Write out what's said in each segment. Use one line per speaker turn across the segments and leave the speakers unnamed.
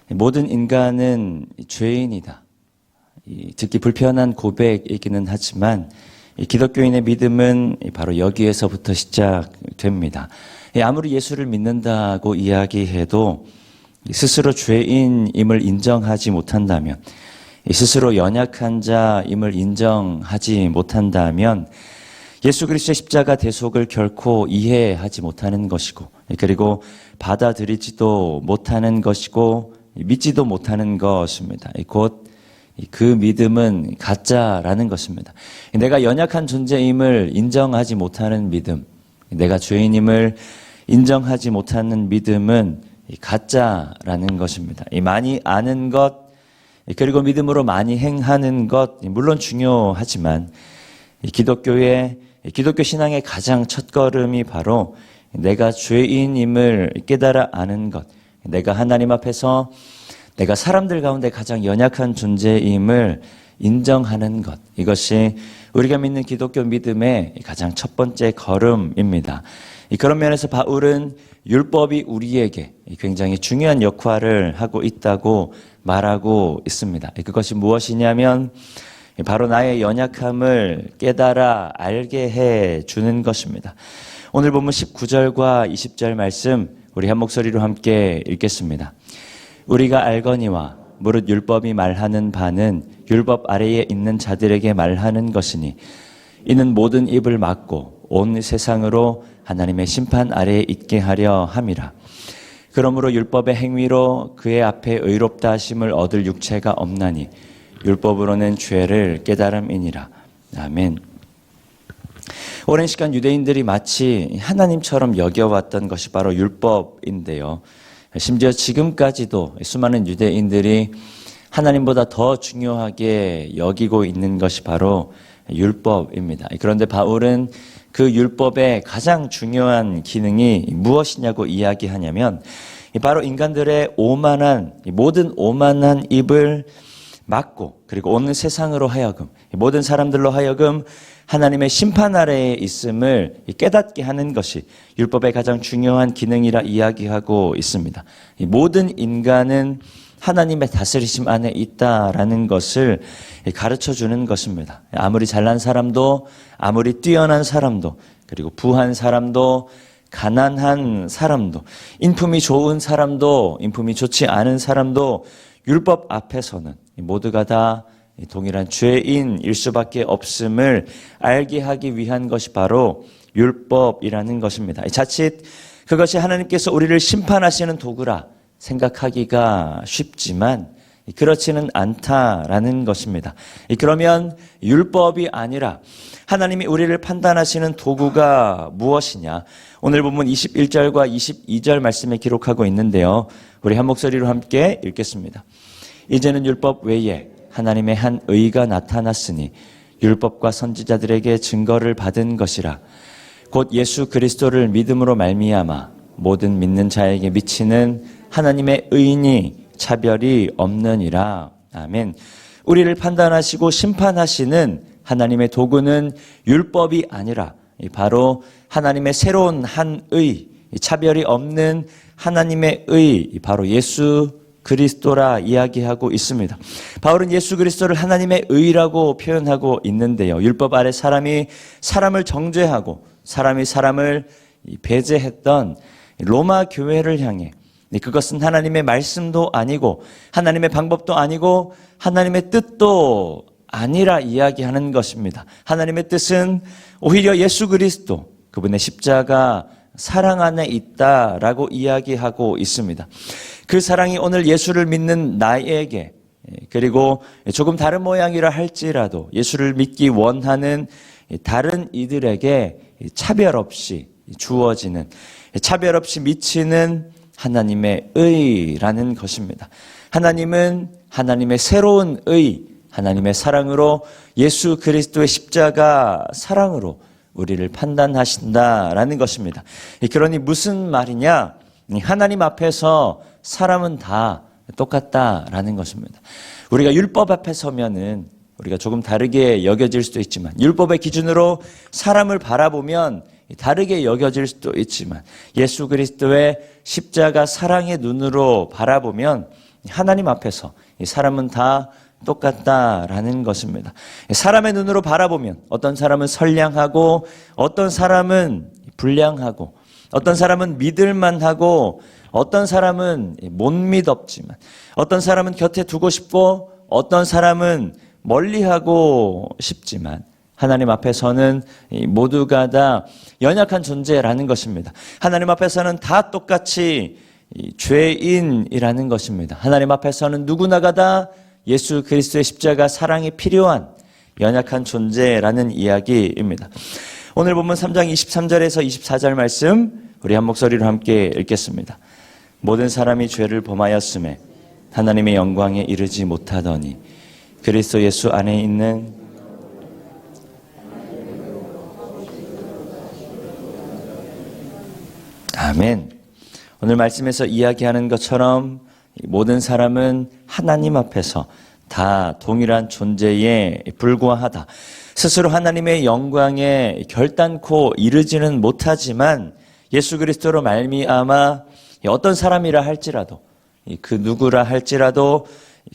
모든 인간은 죄인이다. 듣기 불편한 고백이기는 하지만 기독교인의 믿음은 바로 여기에서부터 시작됩니다. 아무리 예수를 믿는다고 이야기해도 스스로 죄인임을 인정하지 못한다면, 스스로 연약한 자임을 인정하지 못한다면 예수 그리스도의 십자가 대속을 결코 이해하지 못하는 것이고, 그리고 받아들이지도 못하는 것이고 믿지도 못하는 것입니다. 곧 그 믿음은 가짜라는 것입니다. 내가 연약한 존재임을 인정하지 못하는 믿음, 내가 죄인임을 인정하지 못하는 믿음은 가짜라는 것입니다. 많이 아는 것, 그리고 믿음으로 많이 행하는 것 물론 중요하지만 기독교 신앙의 가장 첫걸음이 바로 내가 죄인임을 깨달아 아는 것, 내가 하나님 앞에서 내가 사람들 가운데 가장 연약한 존재임을 인정하는 것, 이것이 우리가 믿는 기독교 믿음의 가장 첫 번째 걸음입니다. 그런 면에서 바울은 율법이 우리에게 굉장히 중요한 역할을 하고 있다고 말하고 있습니다. 그것이 무엇이냐면 바로 나의 연약함을 깨달아 알게 해주는 것입니다. 오늘 본문 19절과 20절 말씀 우리 한 목소리로 함께 읽겠습니다. 우리가 알거니와 무릇 율법이 말하는 바는 율법 아래에 있는 자들에게 말하는 것이니 이는 모든 입을 막고 온 세상으로 하나님의 심판 아래에 있게 하려 함이라. 그러므로 율법의 행위로 그의 앞에 의롭다 하심을 얻을 육체가 없나니 율법으로는 죄를 깨달음이니라. 아멘. 오랜 시간 유대인들이 마치 하나님처럼 여겨왔던 것이 바로 율법인데요. 심지어 지금까지도 수많은 유대인들이 하나님보다 더 중요하게 여기고 있는 것이 바로 율법입니다. 그런데 바울은 그 율법의 가장 중요한 기능이 무엇이냐고 이야기하냐면 바로 인간들의 모든 오만한 입을 막고, 그리고 온 세상으로 하여금, 모든 사람들로 하여금 하나님의 심판 아래에 있음을 깨닫게 하는 것이 율법의 가장 중요한 기능이라 이야기하고 있습니다. 모든 인간은 하나님의 다스리심 안에 있다라는 것을 가르쳐 주는 것입니다. 아무리 잘난 사람도, 아무리 뛰어난 사람도, 그리고 부한 사람도, 가난한 사람도, 인품이 좋은 사람도, 인품이 좋지 않은 사람도 율법 앞에서는 모두가 다 동일한 죄인일 수밖에 없음을 알게 하기 위한 것이 바로 율법이라는 것입니다. 자칫 그것이 하나님께서 우리를 심판하시는 도구라 생각하기가 쉽지만 그렇지는 않다라는 것입니다. 그러면 율법이 아니라 하나님이 우리를 판단하시는 도구가 무엇이냐? 오늘 본문 21절과 22절 말씀에 기록하고 있는데요. 우리 한 목소리로 함께 읽겠습니다. 이제는 율법 외에 하나님의 한 의가 나타났으니 율법과 선지자들에게 증거를 받은 것이라. 곧 예수 그리스도를 믿음으로 말미암아 모든 믿는 자에게 미치는 하나님의 의인이 차별이 없느니라. 아멘. 우리를 판단하시고 심판하시는 하나님의 도구는 율법이 아니라 바로 하나님의 새로운 한 의, 차별이 없는 하나님의 의, 바로 예수 그리스도라 이야기하고 있습니다. 바울은 예수 그리스도를 하나님의 의라고 표현하고 있는데요. 율법 아래 사람이 사람을 정죄하고 사람이 사람을 배제했던 로마 교회를 향해 그것은 하나님의 말씀도 아니고 하나님의 방법도 아니고 하나님의 뜻도 아니라 이야기하는 것입니다. 하나님의 뜻은 오히려 예수 그리스도, 그분의 십자가 사랑 안에 있다라고 이야기하고 있습니다. 그 사랑이 오늘 예수를 믿는 나에게, 그리고 조금 다른 모양이라 할지라도 예수를 믿기 원하는 다른 이들에게 차별 없이 주어지는, 차별 없이 미치는 하나님의 의라는 것입니다. 하나님은 하나님의 새로운 의, 하나님의 사랑으로, 예수 그리스도의 십자가 사랑으로 우리를 판단하신다라는 것입니다. 그러니 무슨 말이냐? 하나님 앞에서 사람은 다 똑같다라는 것입니다. 우리가 율법 앞에 서면은 우리가 조금 다르게 여겨질 수도 있지만, 율법의 기준으로 사람을 바라보면 다르게 여겨질 수도 있지만, 예수 그리스도의 십자가 사랑의 눈으로 바라보면 하나님 앞에서 이 사람은 다 똑같다라는 것입니다. 사람의 눈으로 바라보면 어떤 사람은 선량하고 어떤 사람은 불량하고 어떤 사람은 믿을만하고 어떤 사람은 못 믿었지만 어떤 사람은 곁에 두고 싶고 어떤 사람은 멀리하고 싶지만 하나님 앞에서는 모두가 다 연약한 존재라는 것입니다. 하나님 앞에서는 다 똑같이 죄인이라는 것입니다. 하나님 앞에서는 누구나가 다 예수 그리스도의 십자가 사랑이 필요한 연약한 존재라는 이야기입니다. 오늘 본문 3장 23절에서 24절 말씀 우리 한 목소리로 함께 읽겠습니다. 모든 사람이 죄를 범하였음에 하나님의 영광에 이르지 못하더니 그리스도 예수 안에 있는 아멘. 오늘 말씀에서 이야기하는 것처럼 모든 사람은 하나님 앞에서 다 동일한 존재에 불과하다. 스스로 하나님의 영광에 결단코 이르지는 못하지만 예수 그리스도로 말미암아 어떤 사람이라 할지라도 그 누구라 할지라도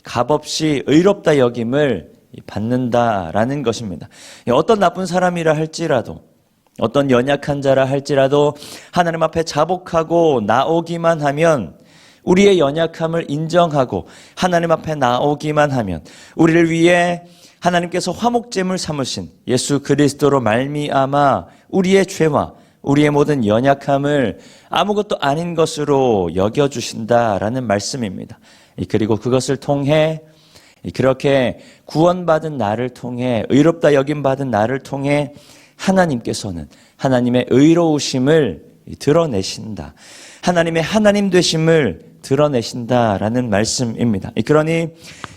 값없이 의롭다 여김을 받는다라는 것입니다. 어떤 나쁜 사람이라 할지라도 어떤 연약한 자라 할지라도 하나님 앞에 자복하고 나오기만 하면 우리의 연약함을 인정하고 하나님 앞에 나오기만 하면 우리를 위해 하나님께서 화목제물 삼으신 예수 그리스도로 말미암아 우리의 죄와 우리의 모든 연약함을 아무것도 아닌 것으로 여겨주신다라는 말씀입니다. 그리고 그것을 통해 그렇게 구원받은 나를 통해 의롭다 여김받은 나를 통해 하나님께서는 하나님의 의로우심을 드러내신다. 하나님의 하나님 되심을 드러내신다라는 말씀입니다. 그러니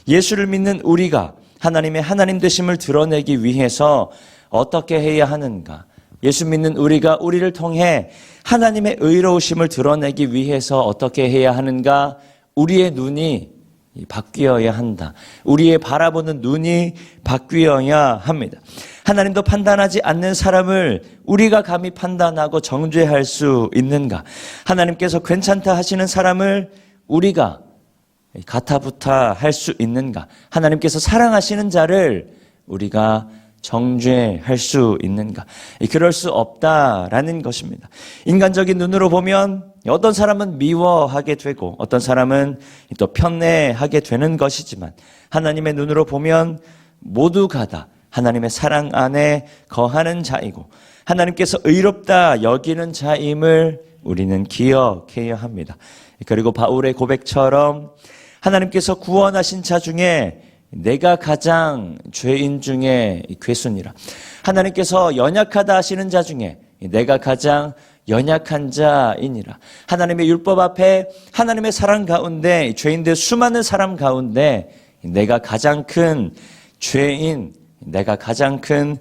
예수를 믿는 우리가 하나님의 하나님 되심을 드러내기 위해서 어떻게 해야 하는가? 예수 믿는 우리가 우리를 통해 하나님의 의로우심을 드러내기 위해서 어떻게 해야 하는가? 우리의 눈이 바뀌어야 한다. 우리의 바라보는 눈이 바뀌어야 합니다. 하나님도 판단하지 않는 사람을 우리가 감히 판단하고 정죄할 수 있는가? 하나님께서 괜찮다 하시는 사람을 우리가 가타부타 할 수 있는가? 하나님께서 사랑하시는 자를 우리가 정죄할 수 있는가? 그럴 수 없다라는 것입니다. 인간적인 눈으로 보면 어떤 사람은 미워하게 되고 어떤 사람은 또 편애하게 되는 것이지만 하나님의 눈으로 보면 모두가 다 하나님의 사랑 안에 거하는 자이고 하나님께서 의롭다 여기는 자임을 우리는 기억해야 합니다. 그리고 바울의 고백처럼 하나님께서 구원하신 자 중에 내가 가장 죄인 중에 괴순이라. 하나님께서 연약하다 하시는 자 중에 내가 가장 연약한 자이니라. 하나님의 율법 앞에 하나님의 사랑 가운데 죄인들 수많은 사람 가운데 내가 가장 큰 죄인, 내가 가장 큰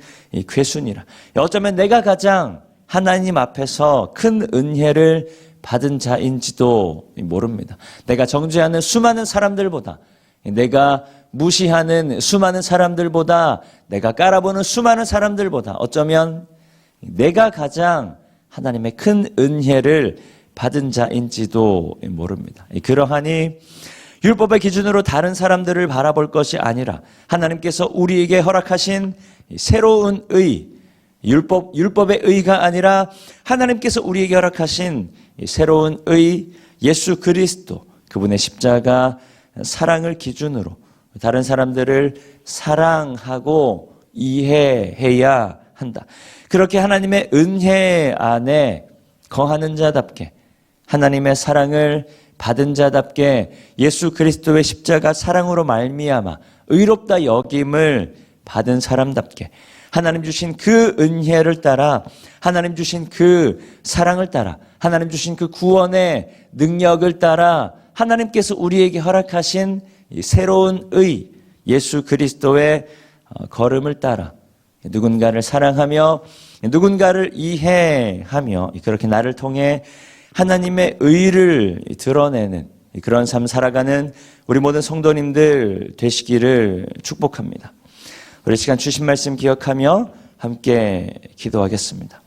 괴순이라. 어쩌면 내가 가장 하나님 앞에서 큰 은혜를 받은 자인지도 모릅니다. 내가 정죄하는 수많은 사람들보다, 내가 무시하는 수많은 사람들보다, 내가 깔아보는 수많은 사람들보다 어쩌면 내가 가장 하나님의 큰 은혜를 받은 자인지도 모릅니다. 그러하니 율법의 기준으로 다른 사람들을 바라볼 것이 아니라 하나님께서 우리에게 허락하신 새로운 의, 율법의 의가 아니라 하나님께서 우리에게 허락하신 새로운 의, 예수 그리스도, 그분의 십자가 사랑을 기준으로 다른 사람들을 사랑하고 이해해야 한다. 그렇게 하나님의 은혜 안에 거하는 자답게, 하나님의 사랑을 받은 자답게 예수 그리스도의 십자가 사랑으로 말미암아 의롭다 여김을 받은 사람답게 하나님 주신 그 은혜를 따라, 하나님 주신 그 사랑을 따라, 하나님 주신 그 구원의 능력을 따라 하나님께서 우리에게 허락하신 새로운 의, 예수 그리스도의 걸음을 따라 누군가를 사랑하며 누군가를 이해하며 그렇게 나를 통해 하나님의 의를 드러내는 그런 삶 살아가는 우리 모든 성도님들 되시기를 축복합니다. 우리 시간 주신 말씀 기억하며 함께 기도하겠습니다.